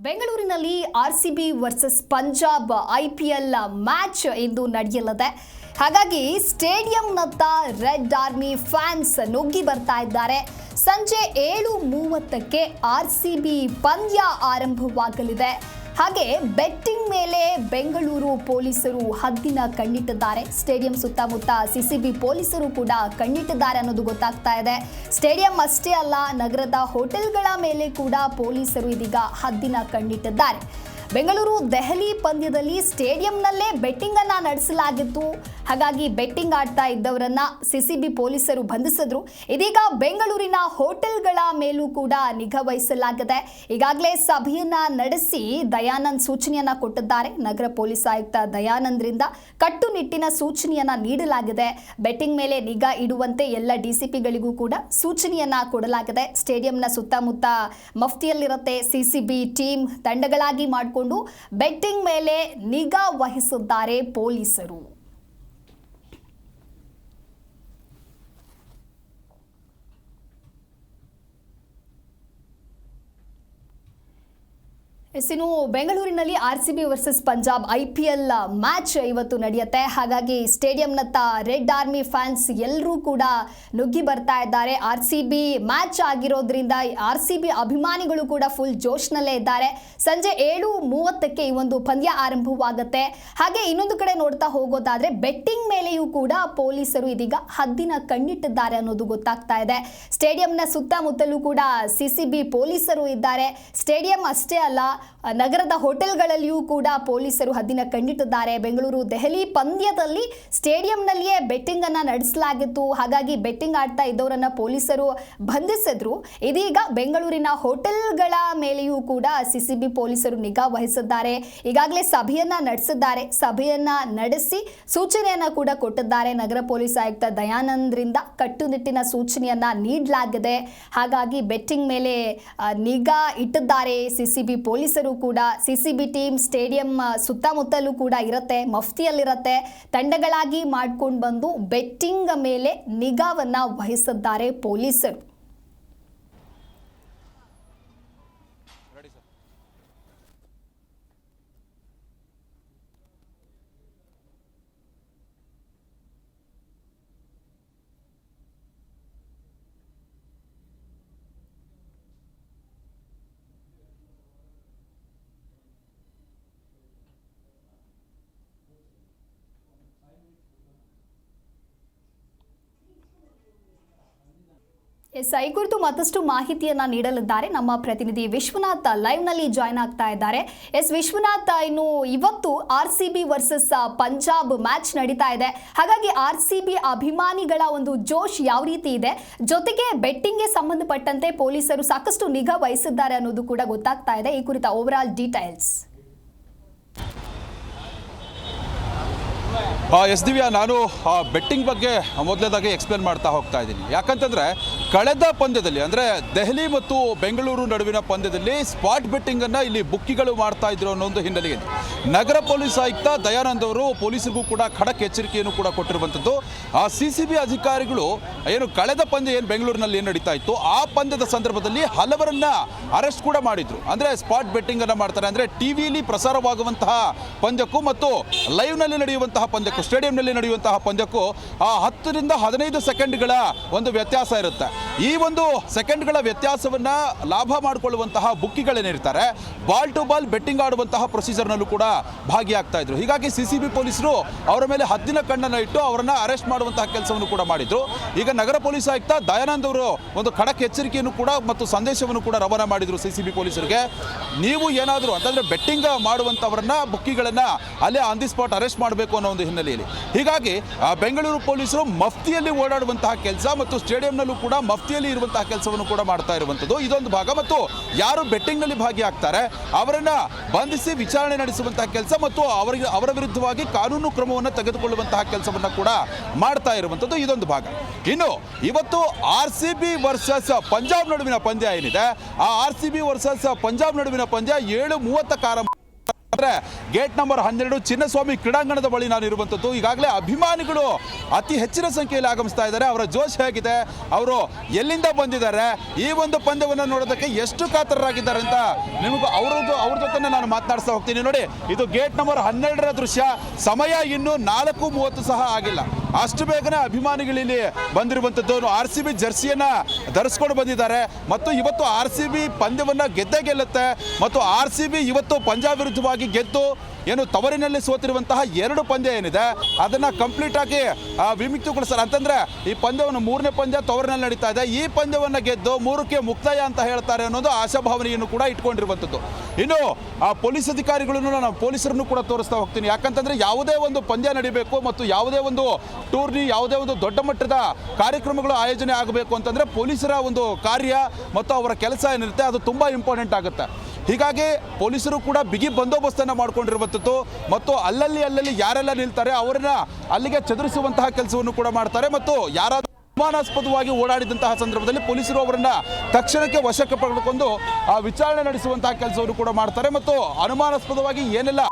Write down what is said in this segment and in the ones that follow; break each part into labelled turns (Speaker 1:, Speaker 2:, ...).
Speaker 1: ಬೆಂಗಳೂರಿನಲ್ಲಿ RCB versus Punjab IPL match ಇಂದು ನಡೆಯಲಿದೆ. ಹಾಗಾಗಿ ಸ್ಟೇಡಿಯಂನತ್ತ ರೆಡ್ ಆರ್ಮಿ ಫ್ಯಾನ್ಸ್ ನುಗ್ಗಿ ಬರ್ತಾ ಇದ್ದಾರೆ. ಸಂಜೆ 7:30ಕ್ಕೆ ಆರ್ಸಿಬಿ ಪಂದ್ಯ ಆರಂಭವಾಗಲಿದೆ. ಹಾಗೆ ಬೆಟ್ಟಿಂಗ್ ಮೇಲೆ ಬೆಂಗಳೂರು ಪೊಲೀಸರು ಹದ್ದಿನ ಕಣ್ಣಿಟ್ಟಿದ್ದಾರೆ. ಸ್ಟೇಡಿಯಂ ಸುತ್ತಮುತ್ತ ಸಿಸಿಬಿ ಪೊಲೀಸರು ಕೂಡ ಕಣ್ಣಿಟ್ಟಿದ್ದಾರೆ ಅನ್ನೋದು ಗೊತ್ತಾಗ್ತಾ ಇದೆ. ಸ್ಟೇಡಿಯಂ ಅಷ್ಟೇ ಅಲ್ಲ, ನಗರದ ಹೋಟೆಲ್ಗಳ ಮೇಲೆ ಕೂಡ ಪೊಲೀಸರು ಇದೀಗ ಹದ್ದಿನ ಕಣ್ಣಿಟ್ಟಿದ್ದಾರೆ. ಬೆಂಗಳೂರು ದೆಹಲಿ ಪಂದ್ಯದಲ್ಲಿ ಸ್ಟೇಡಿಯಂನಲ್ಲೇ ಬೆಟ್ಟಿಂಗ್ ಅನ್ನ ನಡೆಸಲಾಗಿತ್ತು. ಹಾಗಾಗಿ ಬೆಟ್ಟಿಂಗ್ ಆಡ್ತಾ ಇದ್ದವರನ್ನ ಸಿಸಿಬಿ ಪೊಲೀಸರು ಬಂಧಿಸಿದ್ರು. ಇದೀಗ ಬೆಂಗಳೂರಿನ ಹೋಟೆಲ್ಗಳ ಮೇಲೂ ಕೂಡ ನಿಗಾ ವಹಿಸಲಾಗಿದೆ. ಈಗಾಗಲೇ ಸಭೆಯನ್ನ ನಡೆಸಿ ದಯಾನಂದ್ ಸೂಚನೆಯನ್ನ ಕೊಟ್ಟಿದ್ದಾರೆ. ನಗರ ಪೊಲೀಸ್ ಆಯುಕ್ತ ದಯಾನಂದ್ರಿಂದ ಕಟ್ಟುನಿಟ್ಟಿನ ಸೂಚನೆಯನ್ನ ನೀಡಲಾಗಿದೆ. ಬೆಟ್ಟಿಂಗ್ ಮೇಲೆ ನಿಗಾ ಇಡುವಂತೆ ಎಲ್ಲ ಡಿಸಿಪಿಗಳಿಗೂ ಕೂಡ ಸೂಚನೆಯನ್ನ ಕೊಡಲಾಗಿದೆ. ಸ್ಟೇಡಿಯಂನ ಸುತ್ತಮುತ್ತ ಮಫ್ತಿಯಲ್ಲಿರುತ್ತೆ ಸಿಸಿಬಿ ಟೀಮ್ ತಂಡಗಳಾಗಿ ಮಾಡಿಕೊಂಡು ಬೆಟ್ಟಿಂಗ್ ಮೇಲೆ ನಿಗಾ ವಹಿಸಿದ್ದಾರೆ ಪೊಲೀಸರು. ಇನ್ನು ಬೆಂಗಳೂರಿನಲ್ಲಿ RCB versus Punjab IPL match ಇವತ್ತು ನಡೆಯುತ್ತೆ. ಹಾಗಾಗಿ ಸ್ಟೇಡಿಯಂನತ್ತ ರೆಡ್ ಆರ್ಮಿ ಫ್ಯಾನ್ಸ್ ಎಲ್ಲರೂ ಕೂಡ ನುಗ್ಗಿ ಬರ್ತಾ ಇದ್ದಾರೆ. ಆರ್ಸಿಬಿ ಮ್ಯಾಚ್ ಆಗಿರೋದ್ರಿಂದ ಆರ್ಸಿಬಿ ಅಭಿಮಾನಿಗಳು ಕೂಡ ಫುಲ್ ಜೋಶ್ನಲ್ಲೇ ಇದ್ದಾರೆ. ಸಂಜೆ 7:30ಕ್ಕೆ ಈ ಒಂದು ಪಂದ್ಯ ಆರಂಭವಾಗುತ್ತೆ. ಹಾಗೆ ಇನ್ನೊಂದು ಕಡೆ ನೋಡ್ತಾ ಹೋಗೋದಾದ್ರೆ ಬೆಟ್ಟಿಂಗ್ ಮೇಲೆಯೂ ಕೂಡ ಪೊಲೀಸರು ಇದೀಗ ಹದ್ದಿನ ಕಣ್ಣಿಟ್ಟಿದ್ದಾರೆ ಅನ್ನೋದು ಗೊತ್ತಾಗ್ತಾ ಇದೆ. ಸ್ಟೇಡಿಯಂನ ಸುತ್ತಮುತ್ತಲೂ ಕೂಡ ಸಿಸಿಬಿ ಪೊಲೀಸರು ಇದ್ದಾರೆ. ಸ್ಟೇಡಿಯಂ ಅಷ್ಟೇ ಅಲ್ಲ, ನಗರದ ಹೋಟೆಲ್ಗಳಲ್ಲಿಯೂ ಕೂಡ ಪೊಲೀಸರು ಹದ್ದಿನ ಕಣ್ಣಿಟ್ಟಿದ್ದಾರೆ. ಬೆಂಗಳೂರು ದೆಹಲಿ ಪಂದ್ಯದಲ್ಲಿ ಸ್ಟೇಡಿಯಂನಲ್ಲಿಯೇ ಬೆಟ್ಟಿಂಗ್ ಅನ್ನ ನಡೆಸಲಾಗಿತ್ತು. ಹಾಗಾಗಿ ಬೆಟ್ಟಿಂಗ್ ಆಡ್ತಾ ಇದ್ದವರನ್ನ ಪೊಲೀಸರು ಬಂಧಿಸಿದ್ರು. ಇದೀಗ ಬೆಂಗಳೂರಿನ ಹೋಟೆಲ್ಗಳ ಮೇಲೆಯೂ ಕೂಡ ಸಿಸಿಬಿ ಪೊಲೀಸರು ನಿಗಾ ವಹಿಸಿದ್ದಾರೆ. ಈಗಾಗಲೇ ಸಭೆಯನ್ನ ನಡೆಸಿದ್ದಾರೆ. ಸಭೆಯನ್ನ ನಡೆಸಿ ಸೂಚನೆಯನ್ನ ಕೂಡ ಕೊಟ್ಟಿದ್ದಾರೆ. ನಗರ ಪೊಲೀಸ್ ಆಯುಕ್ತ ದಯಾನಂದ್ರಿಂದ ಕಟ್ಟುನಿಟ್ಟಿನ ಸೂಚನೆಯನ್ನ ನೀಡಲಾಗಿದೆ. ಹಾಗಾಗಿ ಬೆಟ್ಟಿಂಗ್ ಮೇಲೆ ನಿಗಾ ಇಟ್ಟಿದ್ದಾರೆ ಸಿಸಿಬಿ ಪೊಲೀಸರು ಕೂಡ. ಸಿಸಿಬಿ ಟೀಮ್ ಸ್ಟೇಡಿಯಂ ಸುತ್ತಮುತ್ತಲೂ ಕೂಡ ಇರುತ್ತೆ, ಮಫ್ತಿಯಲ್ಲಿರುತ್ತೆ. ತಂಡಗಳಾಗಿ ಮಾಡ್ಕೊಂಡು ಬಂದು ಬೆಟ್ಟಿಂಗ್ ಮೇಲೆ ನಿಗಾವನ್ನ ವಹಿಸಿದ್ದಾರೆ ಪೊಲೀಸರು. ಈ ಕುರಿತು ಮತ್ತಷ್ಟು ಮಾಹಿತಿಯನ್ನ ನೀಡಲಿದ್ದಾರೆ ನಮ್ಮ ಪ್ರತಿನಿಧಿ ವಿಶ್ವನಾಥ್ ಲೈವ್ ನಲ್ಲಿ ಜಾಯ್ನ್ ಆಗ್ತಾ ಇದ್ದಾರೆ. ವಿಶ್ವನಾಥ್, ಇನ್ನು ಇವತ್ತು ಆರ್ಸಿಬಿ ವರ್ಸಸ್ ಪಂಜಾಬ್ ಮ್ಯಾಚ್ ನಡೀತಾ ಇದೆ. ಹಾಗಾಗಿ ಆರ್ಸಿಬಿ ಅಭಿಮಾನಿಗಳ ಒಂದು ಜೋಶ್ ಯಾವ ರೀತಿ ಇದೆ, ಜೊತೆಗೆ ಬೆಟ್ಟಿಂಗ್ಗೆ ಸಂಬಂಧಪಟ್ಟಂತೆ ಪೊಲೀಸರು ಸಾಕಷ್ಟು ನಿಗಾ ವಹಿಸಿದ್ದಾರೆ ಅನ್ನೋದು ಕೂಡ ಗೊತ್ತಾಗ್ತಾ ಇದೆ. ಈ ಕುರಿತ overall details.
Speaker 2: Yes Divya, ನಾನು ಬೆಟ್ಟಿಂಗ್ ಬಗ್ಗೆ ಮೊದಲನೇದಾಗಿ ಎಕ್ಸ್ಪ್ಲೇನ್ ಮಾಡ್ತಾ ಹೋಗ್ತಾ ಇದ್ದೀನಿ. ಯಾಕಂತಂದರೆ ಕಳೆದ ಪಂದ್ಯದಲ್ಲಿ ಅಂದರೆ ದೆಹಲಿ ಮತ್ತು ಬೆಂಗಳೂರು ನಡುವಿನ ಪಂದ್ಯದಲ್ಲಿ ಸ್ಪಾಟ್ ಬೆಟ್ಟಿಂಗನ್ನು ಇಲ್ಲಿ ಬುಕ್ಕಿಗಳು ಮಾಡ್ತಾ ಇದ್ರು ಅನ್ನೋ ಒಂದು ಹಿನ್ನೆಲೆಯಲ್ಲಿ ನಗರ ಪೊಲೀಸ್ ಆಯುಕ್ತ ದಯಾನಂದ್ ಅವರು ಪೊಲೀಸರಿಗೂ ಕೂಡ ಖಡಕ್ ಎಚ್ಚರಿಕೆಯನ್ನು ಕೂಡ ಕೊಟ್ಟಿರುವಂಥದ್ದು. ಆ ಸಿಸಿಬಿ ಅಧಿಕಾರಿಗಳು ಏನು ಕಳೆದ ಪಂದ್ಯ ಏನು ಬೆಂಗಳೂರಿನಲ್ಲಿ ಏನು ನಡೀತಾ ಇತ್ತು ಆ ಪಂದ್ಯದ ಸಂದರ್ಭದಲ್ಲಿ ಹಲವರನ್ನ ಅರೆಸ್ಟ್ ಕೂಡ ಮಾಡಿದ್ರು. ಅಂದರೆ ಸ್ಪಾಟ್ ಬೆಟ್ಟಿಂಗನ್ನು ಮಾಡ್ತಾರೆ ಅಂದರೆ ಟಿವಿಲಿ ಪ್ರಸಾರವಾಗುವಂತಹ ಪಂದ್ಯಕ್ಕೂ ಮತ್ತು ಲೈವ್ನಲ್ಲಿ ನಡೆಯುವಂತಹ ಪಂದ್ಯಕ್ಕೂ, ಸ್ಟೇಡಿಯಂನಲ್ಲಿ ನಡೆಯುವಂತಹ ಪಂದ್ಯಕ್ಕೂ 10 ರಿಂದ 15 ಸೆಕೆಂಡ್ಗಳ ಒಂದು ವ್ಯತ್ಯಾಸ ಇರುತ್ತೆ. ಈ ಒಂದು ಸೆಕೆಂಡ್ಗಳ ವ್ಯತ್ಯಾಸವನ್ನ ಲಾಭ ಮಾಡಿಕೊಳ್ಳುವಂತಹ ಬುಕ್ಕಿಗಳೇನಿರ್ತಾರೆ ಬಾಲ್ ಟು ಬಾಲ್ ಬೆಟ್ಟಿಂಗ್ ಆಡುವಂತಹ ಪ್ರೊಸೀಜರ್ನಲ್ಲೂ ಕೂಡ ಭಾಗಿಯಾಗ್ತಾ ಇದ್ರು. ಹೀಗಾಗಿ ಸಿಸಿಬಿ ಪೊಲೀಸರು ಅವರ ಮೇಲೆ ಹದ್ದಿನ ಕಣ್ಣನ್ನು ಇಟ್ಟು ಅವರನ್ನ ಅರೆಸ್ಟ್ ಮಾಡುವಂತಹ ಕೆಲಸವನ್ನು ಕೂಡ ಮಾಡಿದ್ರು. ಈಗ ನಗರ ಪೊಲೀಸ್ ಆಯುಕ್ತ ದಯಾನಂದ್ ಅವರು ಒಂದು ಖಡಕ್ ಎಚ್ಚರಿಕೆಯನ್ನು ಕೂಡ ಮತ್ತು ಸಂದೇಶವನ್ನು ಕೂಡ ರವಾನೆ ಮಾಡಿದ್ರು ಸಿಸಿಬಿ ಪೊಲೀಸರಿಗೆ. ನೀವು ಏನಾದರೂ ಅಂತಂದ್ರೆ ಬೆಟ್ಟಿಂಗ್ ಮಾಡುವಂತವರನ್ನ ಬುಕ್ಕಿಗಳನ್ನ ಅಲ್ಲೇ ಆನ್ ದಿ ಸ್ಪಾಟ್ ಅರೆಸ್ಟ್ ಮಾಡಬೇಕು ಅನ್ನೋ ಒಂದು ಹಿನ್ನೆಲೆಯಲ್ಲಿ ಹೀಗಾಗಿ ಬೆಂಗಳೂರು ಪೊಲೀಸರು ಮಫ್ತಿಯಲ್ಲಿ ಓಡಾಡುವಂತಹ ಕೆಲಸ ಮತ್ತು ಸ್ಟೇಡಿಯಂನಲ್ಲೂ ಕೂಡ ಮಫ್ತಿಯಲ್ಲಿ ಇರುವಂತಹ ಕೆಲಸವನ್ನು ಕೂಡ ಮಾಡ್ತಾ ಇರುವಂಥದ್ದು ಇದೊಂದು ಭಾಗ. ಮತ್ತು ಯಾರು ಬೆಟ್ಟಿಂಗ್ನಲ್ಲಿ ಭಾಗಿಯಾಗ್ತಾರೆ ಅವರನ್ನ ಬಂಧಿಸಿ ವಿಚಾರಣೆ ನಡೆಸುವಂತಹ ಕೆಲಸ ಮತ್ತು ಅವರ ವಿರುದ್ಧವಾಗಿ ಕಾನೂನು ಕ್ರಮವನ್ನು ತೆಗೆದುಕೊಳ್ಳುವಂತಹ ಕೆಲಸವನ್ನು ಕೂಡ ಮಾಡ್ತಾ ಇರುವಂಥದ್ದು ಇದೊಂದು ಭಾಗ. ಇನ್ನು ಇವತ್ತು ಆರ್ಸಿಬಿ ವರ್ಸಸ್ ಪಂಜಾಬ್ ನಡುವಿನ ಪಂದ್ಯ ಏನಿದೆ, ಆ ಆರ್ಸಿಬಿ ವರ್ಸಸ್ ಪಂಜಾಬ್ ನಡುವಿನ ಪಂದ್ಯ 7:30ಕ್ಕೆ ಗೇಟ್ ನಂಬರ್ 12 ಚಿನ್ನಸ್ವಾಮಿ ಕ್ರೀಡಾಂಗಣದ ಬಳಿ ನಾನು ಇರುವಂಥದ್ದು. ಈಗಾಗಲೇ ಅಭಿಮಾನಿಗಳು ಅತಿ ಹೆಚ್ಚಿನ ಸಂಖ್ಯೆಯಲ್ಲಿ ಆಗಮಿಸ್ತಾ ಇದ್ದಾರೆ. ಅವರ ಜೋಶ್ ಹೇಗಿದೆ, ಅವರು ಎಲ್ಲಿಂದ ಬಂದಿದ್ದಾರೆ, ಈ ಒಂದು ಪಂದ್ಯವನ್ನು ನೋಡೋದಕ್ಕೆ ಎಷ್ಟು ಕಾತರರಾಗಿದ್ದಾರೆ ಅಂತ ನಿಮಗೂ ಅವ್ರ ಜೊತೆ ನಾನು ಮಾತನಾಡಿಸ್ತಾ ಹೋಗ್ತೀನಿ. ನೋಡಿ, ಇದು ಗೇಟ್ ನಂಬರ್ 12ರ ದೃಶ್ಯ. ಸಮಯ ಇನ್ನೂ 4:30 ಸಹ ಆಗಿಲ್ಲ. ಅಷ್ಟು ಬೇಗನೆ ಅಭಿಮಾನಿಗಳಲ್ಲಿ ಬಂದಿರುವಂಥದ್ದು. RCB ಜರ್ಸಿಯನ್ನ ಧರಿಸ್ಕೊಂಡು ಬಂದಿದ್ದಾರೆ ಮತ್ತು ಇವತ್ತು RCB ಪಂದ್ಯವನ್ನ ಗೆಲ್ಲುತ್ತೆ ಮತ್ತು RCB ಇವತ್ತು ಪಂಜಾಬ್ ವಿರುದ್ಧವಾಗಿ ಗೆದ್ದು ಏನು ತವರಿನಲ್ಲಿ ಸೋತಿರುವಂತಹ 2 ಪಂದ್ಯ ಏನಿದೆ ಅದನ್ನ ಕಂಪ್ಲೀಟ್ ಆಗಿ ವಿಮುಕ್ತಗೊಳಿಸ್ತಾರೆ. ಅಂತಂದ್ರೆ ಈ ಪಂದ್ಯವನ್ನು 3ನೇ ಪಂದ್ಯ ತವರಿನಲ್ಲಿ ನಡೀತಾ ಇದೆ, ಈ ಪಂದ್ಯವನ್ನ ಗೆದ್ದು 3ಕ್ಕೆ ಮುಕ್ತಾಯ ಅಂತ ಹೇಳ್ತಾರೆ ಅನ್ನೋದು ಆಶಾಭಾವನೆಯನ್ನು ಕೂಡ ಇಟ್ಕೊಂಡಿರುವಂಥದ್ದು. ಇನ್ನು ಆ ಪೊಲೀಸ್ ಅಧಿಕಾರಿಗಳನ್ನು ನಾನು ಪೊಲೀಸರನ್ನು ಕೂಡ ತೋರಿಸ್ತಾ ಹೋಗ್ತೀನಿ. ಯಾಕಂತಂದ್ರೆ ಯಾವುದೇ ಒಂದು ಪಂದ್ಯ ನಡೀಬೇಕು ಮತ್ತು ಯಾವುದೇ ಒಂದು ಟೂರ್ನಿ, ಯಾವುದೇ ಒಂದು ದೊಡ್ಡ ಮಟ್ಟದ ಕಾರ್ಯಕ್ರಮಗಳು ಆಯೋಜನೆ ಆಗಬೇಕು ಅಂತಂದ್ರೆ ಪೊಲೀಸರ ಒಂದು ಕಾರ್ಯ ಮತ್ತು ಅವರ ಕೆಲಸ ಏನಿರುತ್ತೆ ಅದು ತುಂಬಾ ಇಂಪಾರ್ಟೆಂಟ್ ಆಗುತ್ತೆ. ಹೀಗಾಗಿ ಪೊಲೀಸರು ಕೂಡ ಬಿಗಿ ಬಂದೋಬಸ್ತನ್ನು ಮಾಡಿಕೊಂಡಿರುವಂಥದ್ದು ಮತ್ತು ಅಲ್ಲಲ್ಲಿ ಯಾರೆಲ್ಲ ನಿಲ್ತಾರೆ ಅವರನ್ನ ಅಲ್ಲಿಗೆ ಚದುರಿಸುವಂತಹ ಕೆಲಸವನ್ನು ಕೂಡ ಮಾಡ್ತಾರೆ ಮತ್ತು ಯಾರಾದರೂ ಅನುಮಾನಾಸ್ಪದವಾಗಿ ಓಡಾಡಿದಂತಹ ಸಂದರ್ಭದಲ್ಲಿ ಪೊಲೀಸರು ಅವರನ್ನ ತಕ್ಷಣಕ್ಕೆ ವಶಕ್ಕೆ ಪಡೆದುಕೊಂಡು ವಿಚಾರಣೆ ನಡೆಸುವಂತಹ ಕೆಲಸವನ್ನು ಕೂಡ ಮಾಡ್ತಾರೆ ಮತ್ತು ಅನುಮಾನಾಸ್ಪದವಾಗಿ ಏನೆಲ್ಲ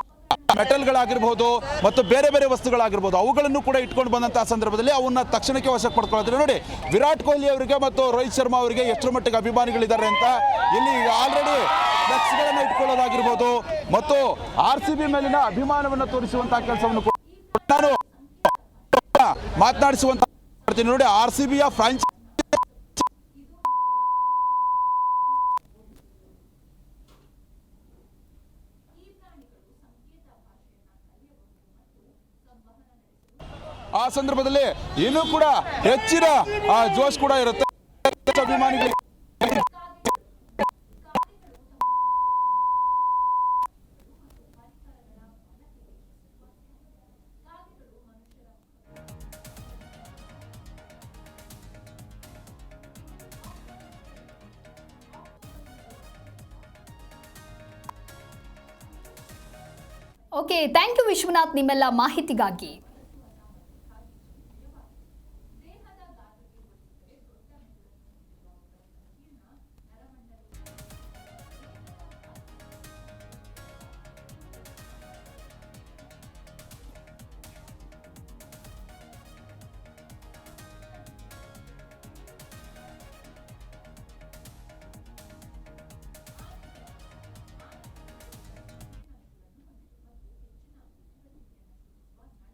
Speaker 2: ಮೆಟಲ್ಗಳಾಗಿರ್ಬೋದು ಮತ್ತು ಬೇರೆ ಬೇರೆ ವಸ್ತುಗಳಾಗಿರ್ಬೋದು ಅವುಗಳನ್ನು ಕೂಡ ಇಟ್ಕೊಂಡು ಬಂದಂತಹ ಸಂದರ್ಭದಲ್ಲಿ ಅವನ್ನ ತಕ್ಷಣಕ್ಕೆ ವಶಕ್ಕೆ ಪಡ್ಕೊಳ್ಳೋದ್ರೆ ನೋಡಿ, ವಿರಾಟ್ ಕೊಹ್ಲಿ ಅವರಿಗೆ ಮತ್ತು ರೋಹಿತ್ ಶರ್ಮಾ ಅವರಿಗೆ ಎಷ್ಟರ ಮಟ್ಟಿಗೆ ಅಭಿಮಾನಿಗಳಿದ್ದಾರೆ ಅಂತ ಇಲ್ಲಿ ಆಲ್ರೆಡಿ ಫ್ಲೆಕ್ಸ್ಗಳನ್ನು ಇಟ್ಕೊಳ್ಳೋದಾಗಿರ್ಬೋದು ಮತ್ತು RCB ಮೇಲಿನ ಅಭಿಮಾನವನ್ನು ತೋರಿಸುವಂತಹ ಕೆಲಸವನ್ನು ನಾನು ಮಾತನಾಡಿಸುವಂತ ನೋಡಿ. RCBಯ ಫ್ರಾಂಚೈಸಿ ಆ ಸಂದರ್ಭದಲ್ಲಿ ಇನ್ನೂ ಕೂಡ ಹೆಚ್ಚಿನ ಜೋಶ್ ಕೂಡ ಇರುತ್ತೆ ಅಭಿಮಾನಿಗಳಿಗೆ.
Speaker 1: ಓಕೆ, ಥ್ಯಾಂಕ್ ಯು ವಿಶ್ವನಾಥ್ ನಿಮ್ಮೆಲ್ಲ ಮಾಹಿತಿಗಾಗಿ.